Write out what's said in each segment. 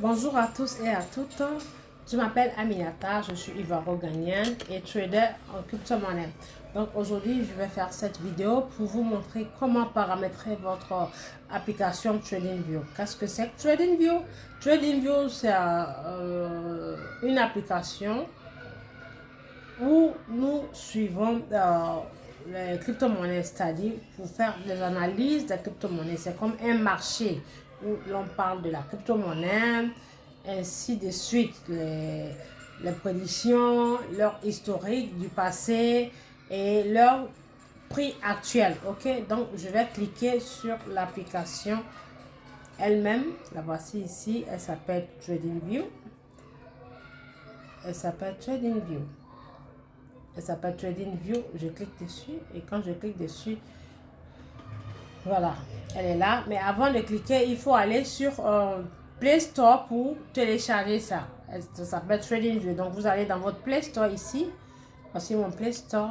Bonjour à tous et à toutes. Je m'appelle Aminata, je suis ivoiro-ghanéenne et trader en crypto-monnaie. Donc aujourd'hui, je vais faire cette vidéo pour vous montrer comment paramétrer votre application TradingView. Qu'est-ce que c'est que TradingView? TradingView, c'est une application où nous suivons les crypto-monnaies, c'est-à-dire pour faire des analyses des crypto-monnaies. C'est comme un marché où l'on parle de la crypto-monnaie, ainsi de suite, les prédictions, leur historique du passé et leur prix actuel. Ok, donc je vais cliquer sur l'application elle-même. La voici ici, elle s'appelle TradingView. Elle s'appelle TradingView. Elle s'appelle TradingView. Je clique dessus et quand je clique dessus, voilà, elle est là. Mais avant de cliquer, il faut aller sur Play Store pour télécharger ça. Ça s'appelle TradingView. Donc vous allez dans votre Play Store ici. Voici mon Play Store.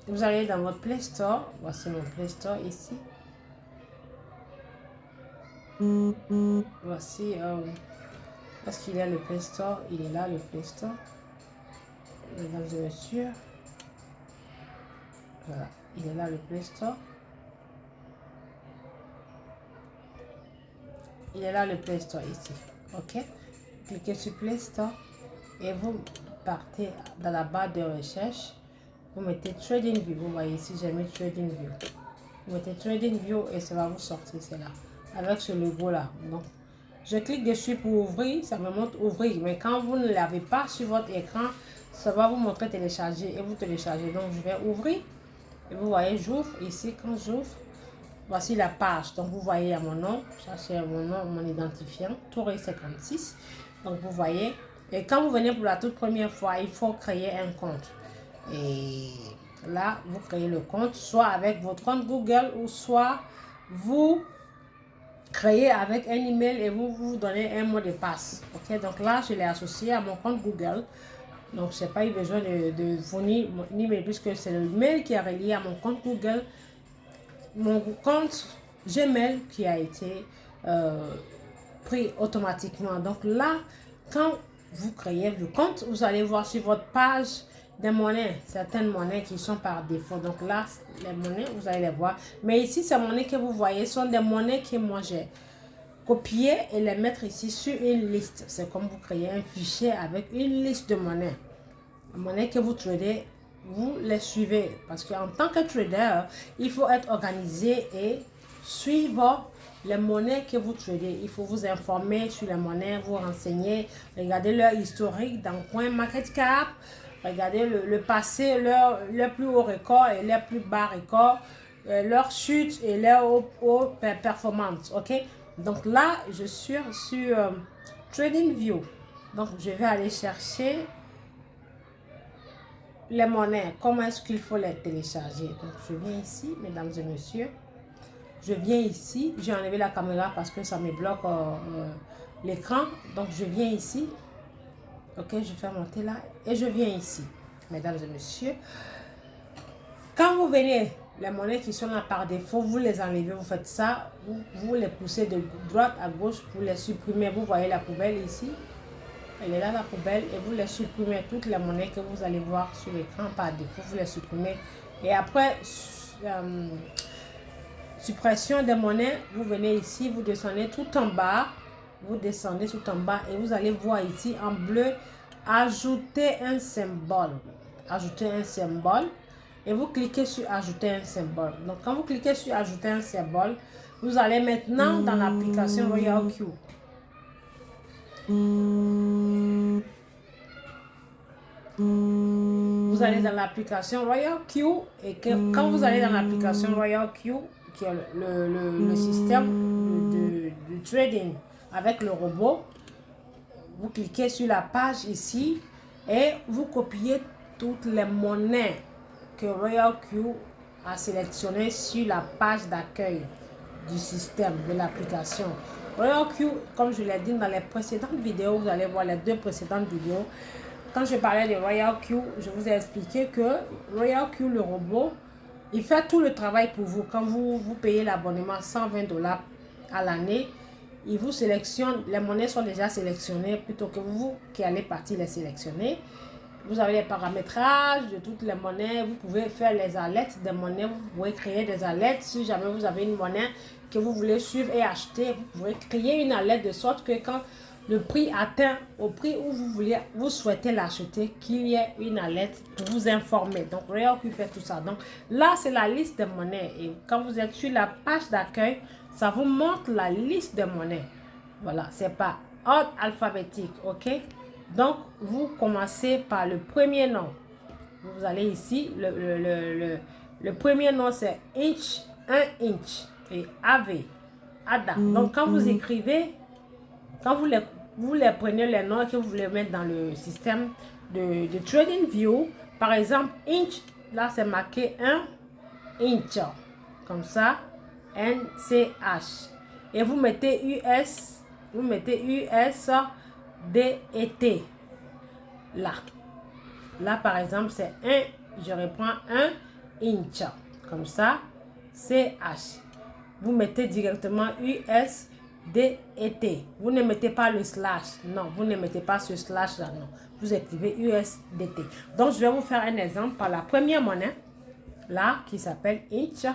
Vous allez dans votre Play Store. Voici mon Play Store ici. Voici. Est-ce qu'il y a le Play Store? Il est là, le Play Store. Mesdames et messieurs. Voilà, il est là le Play Store. Il est là le Play Store ici. Ok. Cliquez sur Play Store et vous partez dans la barre de recherche. Vous mettez TradingView. Vous voyez ici, j'ai mis TradingView. Vous mettez TradingView et ça va vous sortir, c'est là. Avec ce logo là. Donc, je clique dessus pour ouvrir. Ça me montre ouvrir. Mais quand vous ne l'avez pas sur votre écran, ça va vous montrer télécharger et vous téléchargez. Donc, je vais ouvrir. Et vous voyez, j'ouvre ici. Quand j'ouvre, voici la page. Donc, vous voyez à mon nom. Ça, c'est mon nom, mon identifiant. Touré56. Donc, vous voyez. Et quand vous venez pour la toute première fois, il faut créer un compte. Et là, vous créez le compte, soit avec votre compte Google ou soit vous créez avec un email et vous donnez un mot de passe. Ok, donc là, je l'ai associé à mon compte Google. Donc, je n'ai pas eu besoin de fournir mon email puisque c'est le mail qui est relié à mon compte Google, mon compte Gmail qui a été pris automatiquement. Donc là, quand vous créez le compte, vous allez voir sur votre page des monnaies, certaines monnaies qui sont par défaut. Donc là, les monnaies, vous allez les voir. Mais ici, ces monnaies que vous voyez sont des monnaies que moi j'ai copiées et les mettre ici sur une liste. C'est comme vous créez un fichier avec une liste de monnaies. Les monnaies que vous tradez, vous les suivez. Parce qu'en tant que trader, il faut être organisé et suivre les monnaies que vous tradez. Il faut vous informer sur les monnaies, vous renseigner, regarder leur historique dans CoinMarketCap, regardez le passé, leur plus haut record et leur plus bas record, leur chute et leur haut performance. Ok, donc là, je suis sur TradingView. Donc, je vais aller chercher les monnaies. Comment est-ce qu'il faut les télécharger? Donc, je viens ici, mesdames et messieurs. Je viens ici. J'ai enlevé la caméra parce que ça me bloque l'écran. Donc, je viens ici. Ok, je fais monter là. Et je viens ici, mesdames et messieurs. Quand vous venez, les monnaies qui sont là par défaut, vous les enlevez, vous faites ça. Vous les poussez de droite à gauche pour les supprimer. Vous voyez la poubelle ici. Elle est là, la poubelle, et vous les supprimez. Toutes les monnaies que vous allez voir sur l'écran par défaut, vous les supprimez. Et après, suppression des monnaies, vous venez ici, vous descendez tout en bas. Vous descendez tout en bas et vous allez voir ici en bleu, ajouter un symbole. Ajouter un symbole. Et vous cliquez sur ajouter un symbole. Donc, quand vous cliquez sur ajouter un symbole, vous allez maintenant dans l'application RoyalQ. Vous allez dans l'application RoyalQ et quand vous allez dans l'application RoyalQ, qui est le système de trading avec le robot, vous cliquez sur la page ici et vous copiez toutes les monnaies que RoyalQ a sélectionnées sur la page d'accueil du système, de l'application. RoyalQ, comme je l'ai dit dans les précédentes vidéos, vous allez voir les deux précédentes vidéos. Quand je parlais de RoyalQ, je vous ai expliqué que RoyalQ, le robot, il fait tout le travail pour vous. Quand vous payez l'abonnement $120 à l'année, il vous sélectionne, les monnaies sont déjà sélectionnées plutôt que vous qui allez partir les sélectionner. Vous avez les paramétrages de toutes les monnaies. Vous pouvez faire les alertes des monnaies. Vous pouvez créer des alertes. Si jamais vous avez une monnaie que vous voulez suivre et acheter, vous pouvez créer une alerte de sorte que quand le prix atteint au prix où vous souhaitez l'acheter, qu'il y ait une alerte pour vous informer. Donc, Rare qui fait tout ça. Donc, là, c'est la liste des monnaies. Et quand vous êtes sur la page d'accueil, ça vous montre la liste des monnaies. Voilà, c'est par ordre alphabétique, ok? Donc, vous commencez par le premier nom. Vous allez ici, le premier nom c'est inch, 1 inch et AV, ADA. Donc, quand vous écrivez, quand vous les prenez les noms et que vous voulez mettre dans le système de TradingView, par exemple, inch, là c'est marqué 1 inch, comme ça, NCH. Et vous mettez US, D et T. Là par exemple c'est 1, je reprends 1 inch comme ça, CH. Vous mettez directement US, D et T. Vous ne mettez pas le slash, non, vous ne mettez pas ce slash là, non. Vous écrivez USDT. Donc je vais vous faire un exemple par la première monnaie là qui s'appelle inch.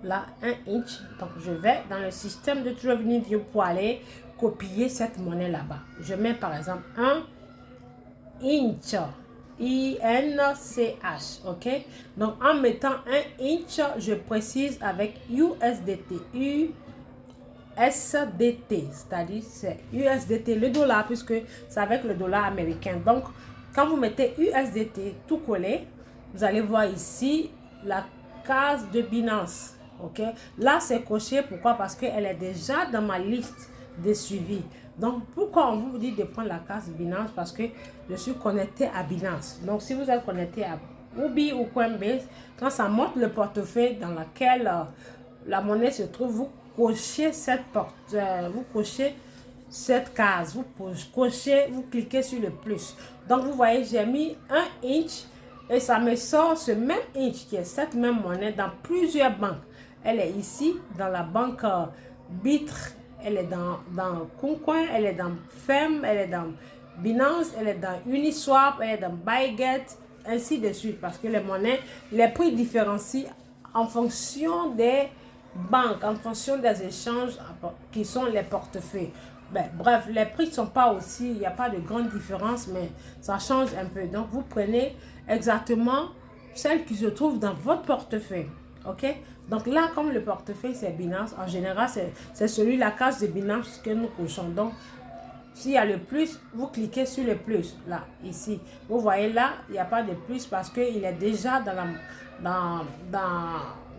Là 1 inch. Donc je vais dans le système de TradingView pour aller copier cette monnaie là-bas. Je mets par exemple 1 inch, INCH, ok? Donc en mettant 1 inch, je précise avec USDT, USDT, c'est-à-dire c'est USDT, le dollar, puisque c'est avec le dollar américain. Donc quand vous mettez USDT tout collé, vous allez voir ici la case de Binance, ok? Là c'est coché, pourquoi? Parce qu'elle est déjà dans ma liste de suivi. Donc, pourquoi on vous dit de prendre la case Binance? Parce que je suis connecté à Binance. Donc, si vous êtes connecté à Huobi ou Coinbase, quand ça montre le portefeuille dans lequel la monnaie se trouve, vous cochez cette case. Vous cliquez sur le plus. Donc, vous voyez, j'ai mis 1 inch et ça me sort ce même inch qui est cette même monnaie dans plusieurs banques. Elle est ici, dans la banque Bitre. Elle est dans KuCoin, elle est dans FEM, elle est dans Binance, elle est dans Uniswap, elle est dans Buyget, ainsi de suite. Parce que les monnaies, les prix différencient en fonction des banques, en fonction des échanges qui sont les portefeuilles. Bref, les prix ne sont pas aussi, il n'y a pas de grande différence, mais ça change un peu. Donc, vous prenez exactement celle qui se trouve dans votre portefeuille. Ok, donc là comme le portefeuille c'est Binance, en général c'est celui la case de Binance que nous cochons. Donc s'il y a le plus, vous cliquez sur le plus là, ici. Vous voyez là, il n'y a pas de plus parce qu'il est déjà dans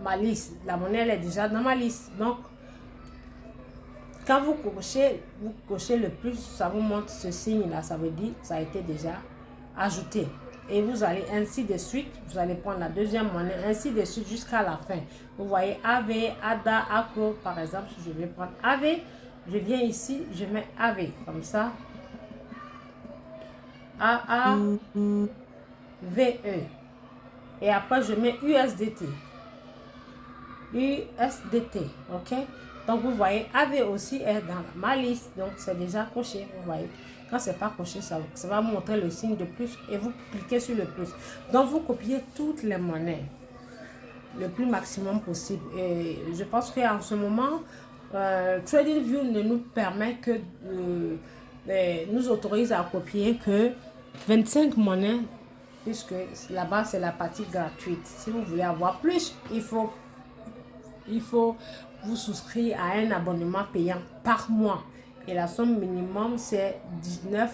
ma liste. La monnaie elle est déjà dans ma liste. Donc quand vous cochez le plus, ça vous montre ce signe là, ça veut dire que ça a été déjà ajouté. Et vous allez ainsi de suite, vous allez prendre la deuxième monnaie, ainsi de suite jusqu'à la fin. Vous voyez AV, ADA, ACRO, par exemple, si je vais prendre AV, je viens ici, je mets AV, comme ça. AAVE. Et après, je mets USDT. USDT, ok? Donc, vous voyez, AV aussi est dans ma liste, donc c'est déjà coché, vous voyez. Quand c'est pas coché, ça va montrer le signe de plus et vous cliquez sur le plus. Donc, vous copiez toutes les monnaies le plus maximum possible. Et je pense qu'en ce moment, TradingView ne nous permet que, nous autorise à copier que 25 monnaies, puisque là-bas, c'est la partie gratuite. Si vous voulez avoir plus, il faut vous souscrire à un abonnement payant par mois. Et la somme minimum, c'est $19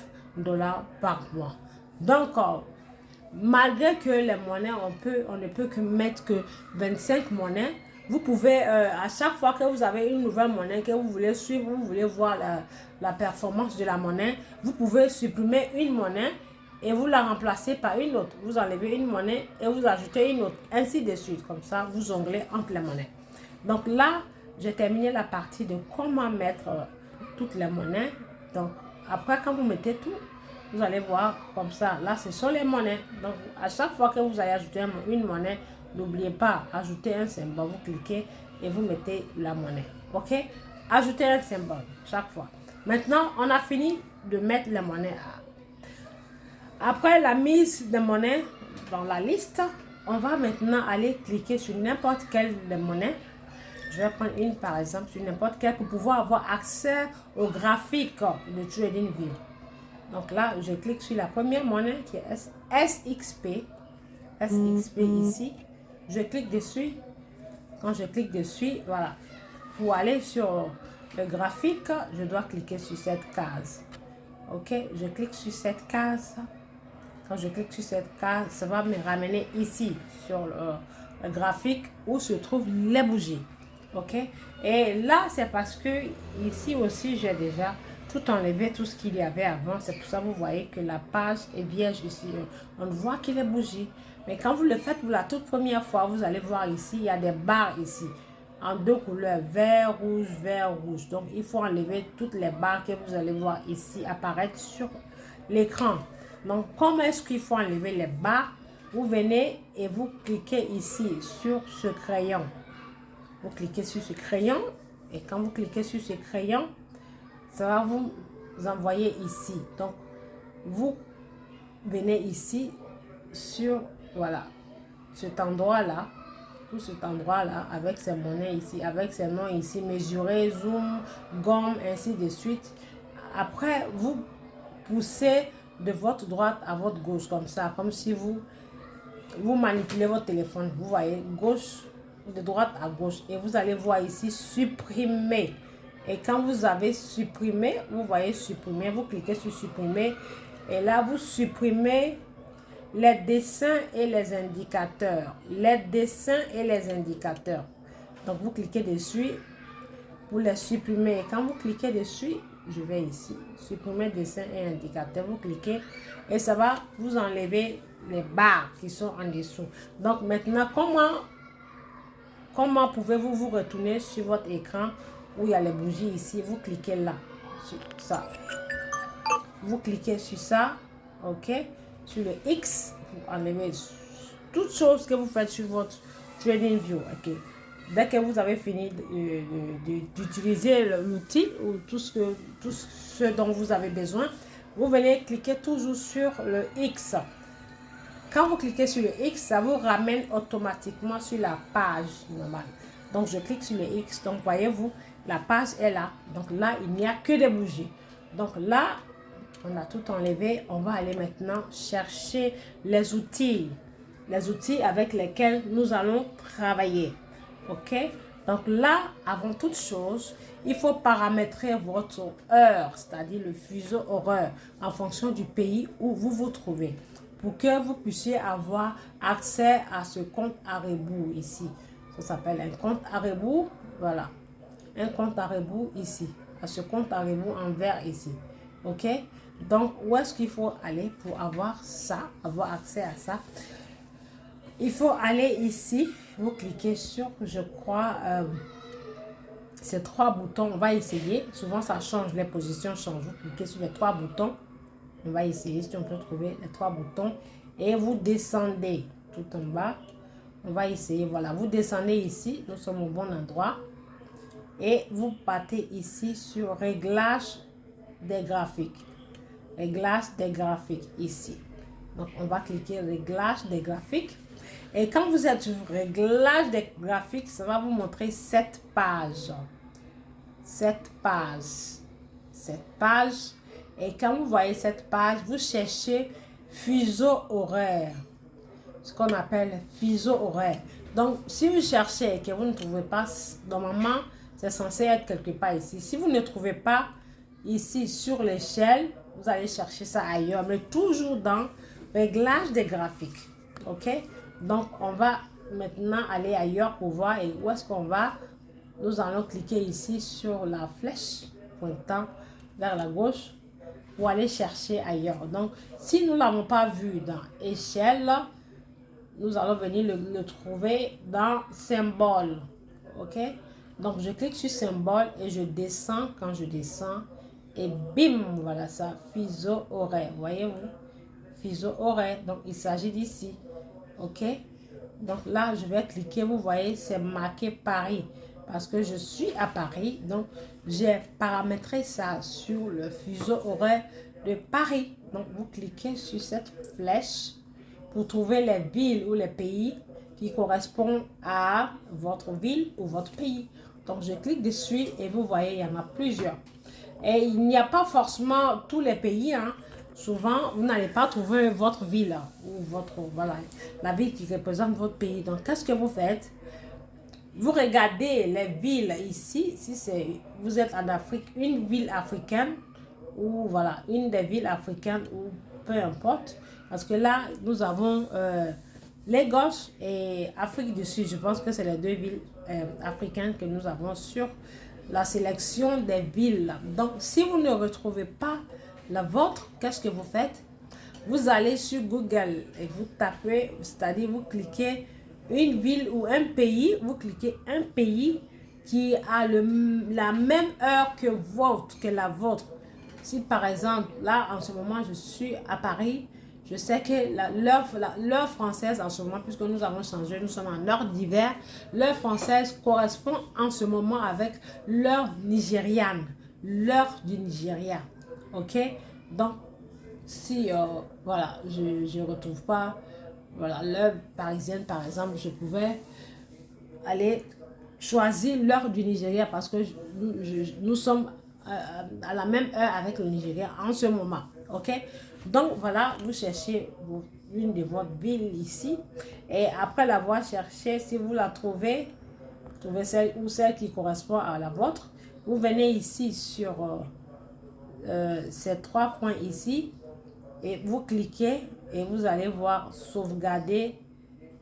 par mois. Donc, malgré que les monnaies, on ne peut que mettre que 25 monnaies, vous pouvez, à chaque fois que vous avez une nouvelle monnaie que vous voulez suivre, vous voulez voir la performance de la monnaie, vous pouvez supprimer une monnaie et vous la remplacez par une autre. Vous enlevez une monnaie et vous ajoutez une autre, ainsi de suite. Comme ça, vous jonglez entre les monnaies. Donc là, j'ai terminé la partie de comment mettre toutes les monnaies. Donc, après, quand vous mettez tout, vous allez voir comme ça. Là, ce sont les monnaies. Donc, à chaque fois que vous allez ajouter une monnaie, n'oubliez pas, ajouter un symbole. Vous cliquez et vous mettez la monnaie. OK? ajouter un symbole chaque fois. Maintenant, on a fini de mettre les monnaies. Après la mise des monnaies dans la liste, on va maintenant aller cliquer sur n'importe quelle des monnaies. Je vais prendre une par exemple sur n'importe quelle pour pouvoir avoir accès au graphique de TradingView. Donc là, je clique sur la première monnaie qui est SXP. SXP ici. Je clique dessus. Quand je clique dessus, voilà. Pour aller sur le graphique, je dois cliquer sur cette case. Ok, je clique sur cette case. Quand je clique sur cette case, ça va me ramener ici sur le graphique où se trouvent les bougies. Ok, et là c'est parce que ici aussi j'ai déjà tout enlevé, tout ce qu'il y avait avant. C'est pour ça que vous voyez que la page est vierge ici. On voit qu'il est bougie. Mais quand vous le faites pour la toute première fois, vous allez voir ici, il y a des barres ici en deux couleurs, vert, rouge, vert, rouge. Donc il faut enlever toutes les barres que vous allez voir ici apparaître sur l'écran. Donc comment est-ce qu'il faut enlever les barres? Vous venez et vous cliquez ici sur ce crayon. Vous cliquez sur ce crayon et quand vous cliquez sur ce crayon, ça va vous envoyer ici. Donc, vous venez ici sur, voilà, cet endroit-là, tout cet endroit-là, avec ces monnaies ici, avec ces noms ici, mesurer, zoom, gomme, ainsi de suite. Après, vous poussez de votre droite à votre gauche, comme ça, comme si vous manipulez votre téléphone. Vous voyez, gauche, de droite à gauche, et vous allez voir ici supprimer. Et quand vous avez supprimé, vous voyez supprimer, vous cliquez sur supprimer et là vous supprimez les dessins et les indicateurs. Les dessins et les indicateurs. Donc vous cliquez dessus pour les supprimer. Et quand vous cliquez dessus, je vais ici, supprimer dessins et indicateurs. Vous cliquez et ça va vous enlever les barres qui sont en dessous. Donc maintenant, comment pouvez-vous vous retourner sur votre écran où il y a les bougies ici? Vous cliquez là, sur ça. Vous cliquez sur ça, ok? Sur le X, pour enlever toutes choses que vous faites sur votre TradingView, ok? Dès que vous avez fini d'utiliser l'outil ou tout ce dont vous avez besoin, vous venez cliquer toujours sur le X. Quand vous cliquez sur le X, ça vous ramène automatiquement sur la page normale. Donc, je clique sur le X. Donc, voyez-vous, la page est là. Donc, là, il n'y a que des bougies. Donc, là, on a tout enlevé. On va aller maintenant chercher les outils. Les outils avec lesquels nous allons travailler. OK? Donc, là, avant toute chose, il faut paramétrer votre heure, c'est-à-dire le fuseau horaire, en fonction du pays où vous vous trouvez, pour que vous puissiez avoir accès à ce compte à rebours ici. Ça s'appelle un compte à rebours. Voilà. Un compte à rebours ici. À ce compte à rebours en vert ici. OK? Donc, où est-ce qu'il faut aller pour avoir ça, avoir accès à ça? Il faut aller ici. Vous cliquez sur, je crois, ces trois boutons. On va essayer. Souvent, ça change. Les positions changent. Vous cliquez sur les trois boutons. On va essayer si on peut trouver les trois boutons. Et vous descendez tout en bas. On va essayer. Voilà. Vous descendez ici. Nous sommes au bon endroit. Et vous partez ici sur réglage des graphiques. Réglage des graphiques ici. Donc, on va cliquer réglage des graphiques. Et quand vous êtes sur réglage des graphiques, ça va vous montrer cette page. Cette page. Cette page. Et quand vous voyez cette page, vous cherchez fuseau horaire. Ce qu'on appelle fuseau horaire. Donc, si vous cherchez et que vous ne trouvez pas, normalement, c'est censé être quelque part ici. Si vous ne trouvez pas ici sur l'échelle, vous allez chercher ça ailleurs, mais toujours dans réglage des graphiques. OK? Donc, on va maintenant aller ailleurs pour voir et où est-ce qu'on va. Nous allons cliquer ici sur la flèche pointant vers la gauche pour aller chercher ailleurs. Donc, si nous ne l'avons pas vu dans échelle, nous allons venir le trouver dans symbole. OK? Donc, je clique sur symbole et je descends. Quand je descends, et bim, voilà ça, fuseau horaire. Voyez-vous? Fuseau horaire. Donc, il s'agit d'ici. OK? Donc là, je vais cliquer. Vous voyez, c'est marqué Paris. parce que je suis à Paris. Donc, j'ai paramétré ça sur le fuseau horaire de Paris. Donc, vous cliquez sur cette flèche pour trouver les villes ou les pays qui correspondent à votre ville ou votre pays. Donc, je clique dessus et vous voyez, il y en a plusieurs. Et il n'y a pas forcément tous les pays, hein. Souvent, vous n'allez pas trouver votre ville ou voilà, la ville qui représente votre pays. Donc, qu'est-ce que vous faites? Vous regardez les villes ici, si vous êtes en Afrique, une ville africaine ou voilà, une des villes africaines ou peu importe. Parce que là, nous avons Lagos et Afrique du Sud. Je pense que c'est les deux villes africaines que nous avons sur la sélection des villes. Donc, si vous ne retrouvez pas la vôtre, qu'est-ce que vous faites? Vous allez sur Google et vous tapez, c'est-à-dire vous cliquez une ville ou un pays, vous cliquez un pays qui a la même heure que la vôtre. Si par exemple, là en ce moment je suis à Paris, je sais que l'heure française en ce moment, puisque nous avons changé, nous sommes en heure d'hiver, l'heure française correspond en ce moment avec l'heure nigériane, l'heure du Nigeria. Ok? Donc, si voilà, je ne retrouve pas voilà, l'heure parisienne, par exemple, je pouvais aller choisir l'heure du Nigeria parce que nous sommes à la même heure avec le Nigeria en ce moment. Ok? Donc voilà, vous cherchez une de votre ville ici et après l'avoir cherchée, si vous la trouvez celle ou celle qui correspond à la vôtre, vous venez ici sur ces trois points ici et vous cliquez et vous allez voir sauvegarder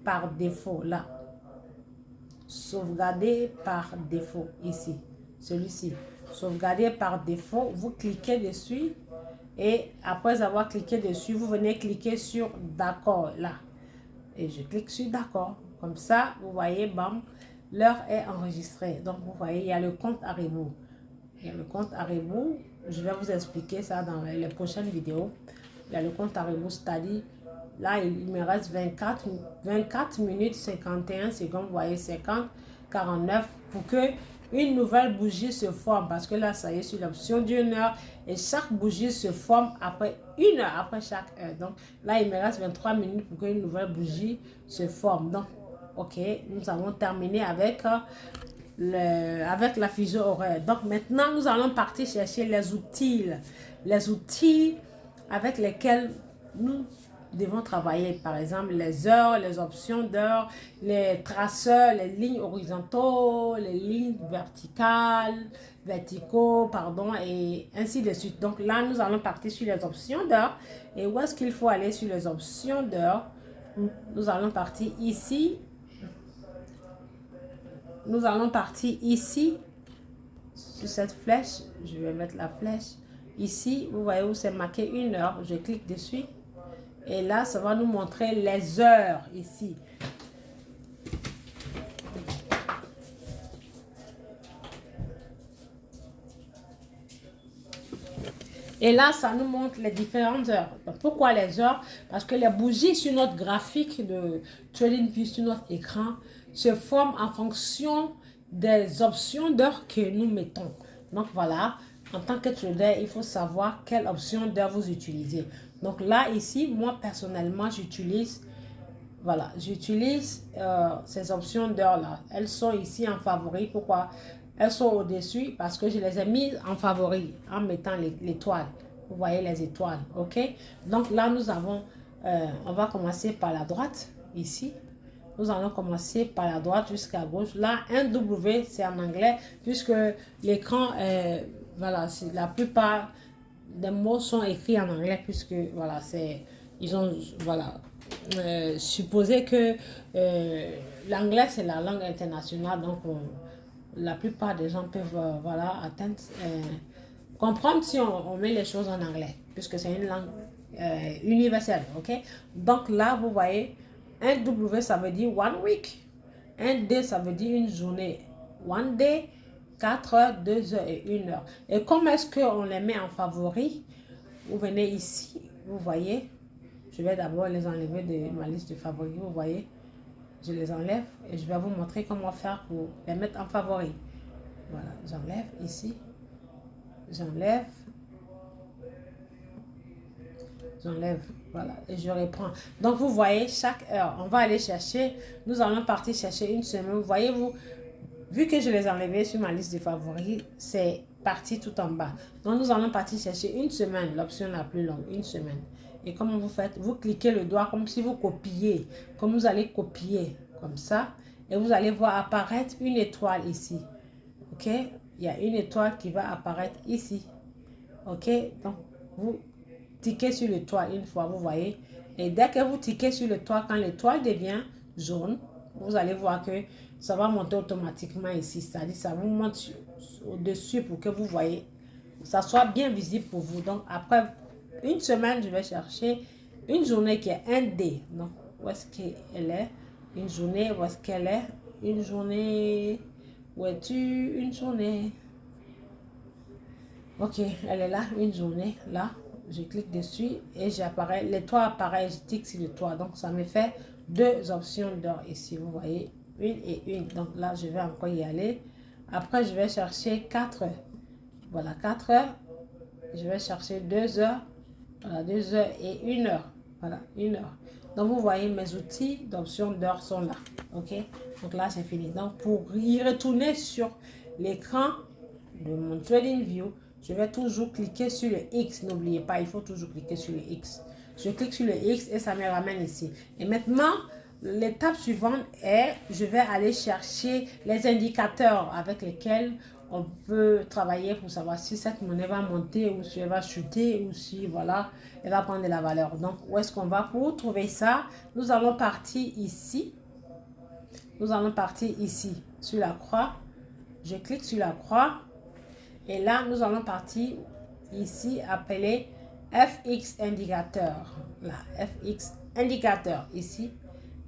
par défaut là. Sauvegarder par défaut ici, celui-ci. Sauvegarder par défaut, vous cliquez dessus et après avoir cliqué dessus, vous venez cliquer sur d'accord là. Et je clique sur d'accord. Comme ça, vous voyez, bam, l'heure est enregistrée. Donc, vous voyez, il y a le compte à rebours. Il y a le compte à rebours. Je vais vous expliquer ça dans les prochaines vidéos. Il y a le compte à rebours, c'est-à-dire, là, il me reste 24 minutes 51 secondes, vous voyez, 50, 49, pour que une nouvelle bougie se forme. Parce que là, ça y est, sur l'option d'une heure, et chaque bougie se forme après une heure, après chaque heure. Donc, là, il me reste 23 minutes pour qu'une nouvelle bougie se forme. Donc, ok, nous avons terminé avec avec la fusion horaire. Donc maintenant, nous allons partir chercher les outils avec lesquels nous devons travailler. Par exemple, les heures, les options d'heures, les traceurs, les lignes horizontaux, les lignes verticaux, pardon, et ainsi de suite. Donc là, nous allons partir sur les options d'heures. Et où est-ce qu'il faut aller sur les options d'heures? Nous allons partir ici. Nous allons partir ici, sur cette flèche. Je vais mettre la flèche ici. Vous voyez où c'est marqué 1 heure. Je clique dessus. Et là, ça va nous montrer les heures ici. Et là, ça nous montre les différentes heures. Donc, pourquoi les heures? Parce que les bougies sur notre graphique de TradingView, sur notre écran, se forment en fonction des options d'heure que nous mettons. Donc, voilà, en tant que trader, il faut savoir quelle option d'heure vous utilisez. Donc, là, ici, moi, personnellement, j'utilise voilà, j'utilise ces options d'heure-là. Elles sont ici en favori. Pourquoi? Elles sont au-dessus parce que je les ai mises en favori en mettant l'étoile. Vous voyez les étoiles, ok? Donc là, nous avons, on va commencer par la droite, ici. Nous allons commencer par la droite jusqu'à gauche. Là, un W, c'est en anglais, puisque l'écran, voilà, la plupart des mots sont écrits en anglais, puisque, voilà, ils ont, voilà, supposer que l'anglais c'est la langue internationale, donc la plupart des gens peuvent voilà, atteindre, comprendre si on met les choses en anglais, puisque c'est une langue universelle, ok? Donc là, vous voyez, un W ça veut dire one week, un D ça veut dire une journée, one day, 4 heures, 2 heures et 1 heure. Et comment est-ce qu'on les met en favori? Vous venez ici, vous voyez. Je vais d'abord les enlever de ma liste de favoris. Vous voyez, je les enlève et je vais vous montrer comment faire pour les mettre en favori. Voilà, j'enlève ici, j'enlève, voilà, et je reprends. Donc, vous voyez, chaque heure, on va aller chercher, nous allons partir chercher une semaine. Voyez-vous, vu que je les ai enlevés sur ma liste de favoris, c'est parti tout en bas. Donc, nous allons partir chercher une semaine, l'option la plus longue, une semaine. Et comment vous faites? Vous cliquez le doigt comme si vous copiez, comme vous allez copier, comme ça. Et vous allez voir apparaître une étoile ici. OK? Il y a une étoile qui va apparaître ici. OK? Donc, vous tiquez sur l'étoile une fois, vous voyez. Et dès que vous tiquez sur l'étoile, quand l'étoile devient jaune, vous allez voir que ça va monter automatiquement ici. C'est-à-dire ça vous monte au-dessus pour que vous voyez, ça soit bien visible pour vous. Donc, après une semaine, je vais chercher une journée qui est un D. Donc, où est-ce qu'elle est? Une journée, où est-ce qu'elle est? Une journée, où es-tu? Une journée. Ok, elle est là, une journée, là. Je clique dessus et j'apparais, l'étoile apparaît, je clique sur l'étoile. Donc, ça me fait deux options d'heure ici. Vous voyez, une et une. Donc, là, je vais encore y aller. Après, je vais chercher 4 heures. Voilà, 4 heures. Je vais chercher 2 heures. Voilà, 2 heures et 1 heure. Voilà, 1 heure. Donc, vous voyez, mes outils d'options d'heure sont là. OK? Donc, là, c'est fini. Donc, pour y retourner sur l'écran de mon TradingView, je vais toujours cliquer sur le X. N'oubliez pas, il faut toujours cliquer sur le X. Je clique sur le X et ça me ramène ici. Et maintenant, l'étape suivante est, je vais aller chercher les indicateurs avec lesquels on peut travailler pour savoir si cette monnaie va monter ou si elle va chuter ou si, voilà, elle va prendre de la valeur. Donc, où est-ce qu'on va pour trouver ça? Nous allons partir ici. Nous allons partir ici, sur la croix. Je clique sur la croix. Et là, nous allons partir ici, appeler FX indicateur. Là, FX indicateur, ici.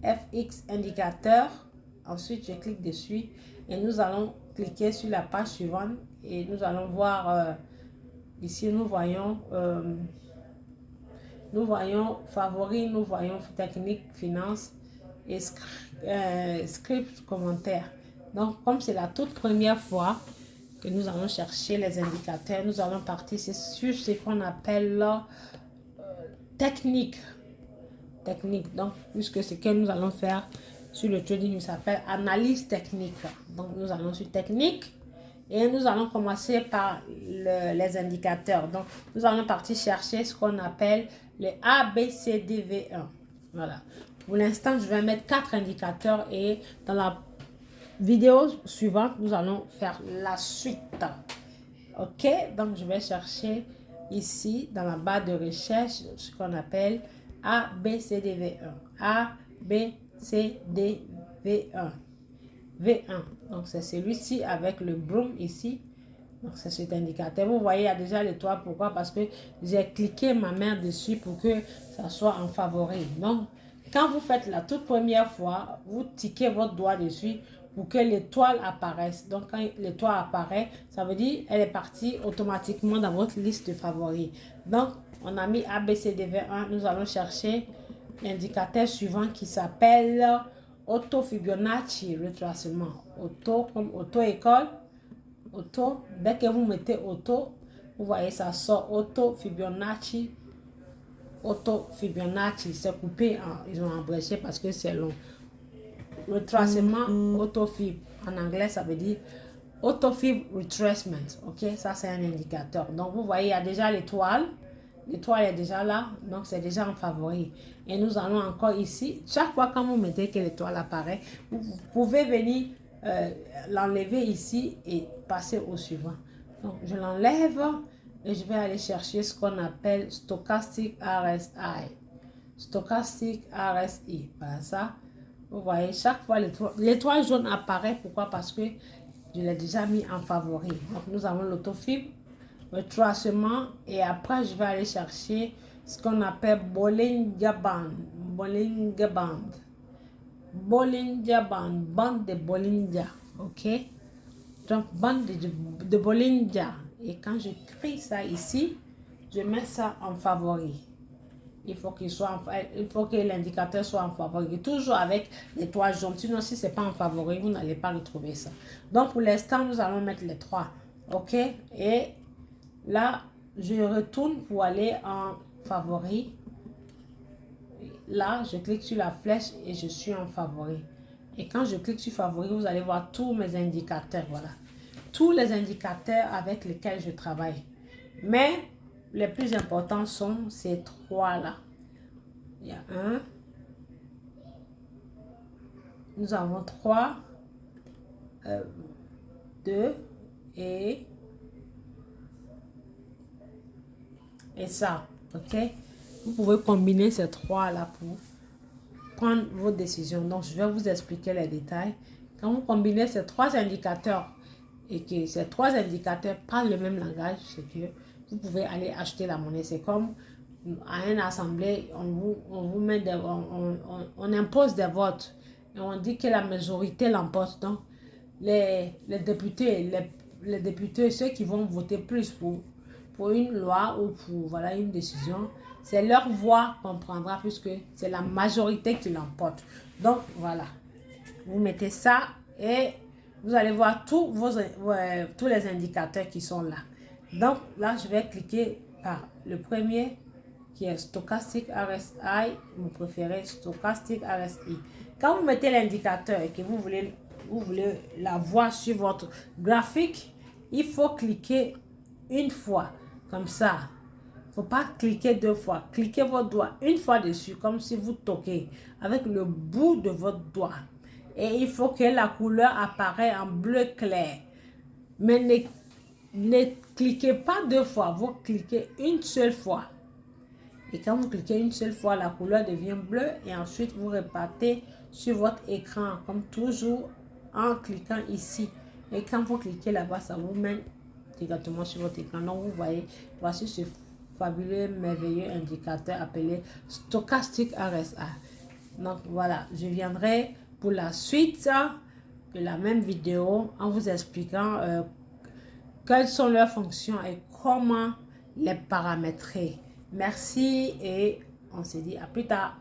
FX indicateur. Ensuite, je clique dessus et nous allons cliquer sur la page suivante et nous allons voir, ici, nous voyons favoris, nous voyons technique, finance et script, commentaire. Donc, comme c'est la toute première fois que nous allons chercher les indicateurs, nous allons partir sur ce qu'on appelle technique. Donc, puisque ce que nous allons faire sur le trading, il s'appelle analyse technique. Donc, nous allons sur technique et nous allons commencer par les indicateurs. Donc, nous allons partir chercher ce qu'on appelle les ABCDV1. Voilà. Pour l'instant, je vais mettre 4 indicateurs et dans la vidéo suivante, nous allons faire la suite. OK? Donc, je vais chercher ici, dans la barre de recherche, ce qu'on appelle ABCDV1. ABCDV1. V1. Donc, c'est celui-ci avec le broom ici. Donc, c'est cet indicateur. Vous voyez, il y a déjà l'étoile. Pourquoi? Parce que j'ai cliqué ma main dessus pour que ça soit en favori. Donc, quand vous faites la toute première fois, vous tiquez votre doigt dessus pour que l'étoile apparaisse. Donc, quand l'étoile apparaît, ça veut dire qu'elle est partie automatiquement dans votre liste de favoris. Donc, on a mis ABCDV1. Nous allons chercher l'indicateur suivant qui s'appelle Auto Fibonacci retracement. Auto comme auto-école. Auto, dès que vous mettez auto, vous voyez ça sort Auto Fibonacci. Auto Fibonacci, c'est coupé, ils ont embrayé parce que c'est long. Retracement, autofib. En anglais, ça veut dire autofib retracement. Ok, ça c'est un indicateur. Donc vous voyez, il y a déjà l'étoile. L'étoile est déjà là, donc c'est déjà en favori. Et nous allons encore ici. Chaque fois quand vous mettez que l'étoile apparaît, vous pouvez venir l'enlever ici et passer au suivant. Donc je l'enlève et je vais aller chercher ce qu'on appelle Stochastic RSI. Stochastic RSI. Voilà ça. Vous voyez, chaque fois l'étoile jaune apparaît. Pourquoi? Parce que je l'ai déjà mis en favori. Donc nous avons l'autofib, retracement et après je vais aller chercher ce qu'on appelle Bollinger Band. Bollinger Band. Bollinger Band. Bande de Bollinger. Ok? Donc bande de Bollinger. Et quand je crée ça ici, je mets ça en favori. il faut il faut que l'indicateur soit en favori. Toujours avec les 3 jaunes. Sinon, si ce n'est pas en favori, vous n'allez pas retrouver ça. Donc, pour l'instant, nous allons mettre les 3. OK? Et là, je retourne pour aller en favori. Là, je clique sur la flèche et je suis en favori. Et quand je clique sur favori, vous allez voir tous mes indicateurs. Voilà. Tous les indicateurs avec lesquels je travaille. Mais les plus importants sont ces 3 là. Il y a 1. Nous avons 3. 2 et ça. OK? Vous pouvez combiner ces 3 là pour prendre vos décisions. Donc, je vais vous expliquer les détails. Quand vous combinez ces 3 indicateurs et que ces 3 indicateurs parlent le même langage, c'est que vous pouvez aller acheter la monnaie. C'est comme à une assemblée, on vous met on impose des votes et on dit que la majorité l'emporte. Donc, les députés, les députés, ceux qui vont voter plus pour une loi ou pour voilà, une décision, c'est leur voix qu'on prendra puisque c'est la majorité qui l'emporte. Donc, voilà. Vous mettez ça et vous allez voir tous les indicateurs qui sont là. Donc, là, je vais cliquer par le premier qui est Stochastic RSI, mon préféré, Stochastic RSI. Quand vous mettez l'indicateur et que vous voulez la voir sur votre graphique, il faut cliquer une fois, comme ça. Il ne faut pas cliquer 2 fois. Cliquez votre doigt une fois dessus, comme si vous toquez avec le bout de votre doigt. Et il faut que la couleur apparaisse en bleu clair. Mais ne cliquez pas 2 fois, vous cliquez une seule fois. Et quand vous cliquez une seule fois, la couleur devient bleue et ensuite vous repartez sur votre écran comme toujours en cliquant ici. Et quand vous cliquez là-bas, ça vous mène directement sur votre écran. Donc vous voyez, voici ce fabuleux, merveilleux indicateur appelé Stochastic RSI. Donc voilà, je viendrai pour la suite de la même vidéo en vous expliquant quelles sont leurs fonctions et comment les paramétrer. Merci et on se dit à plus tard.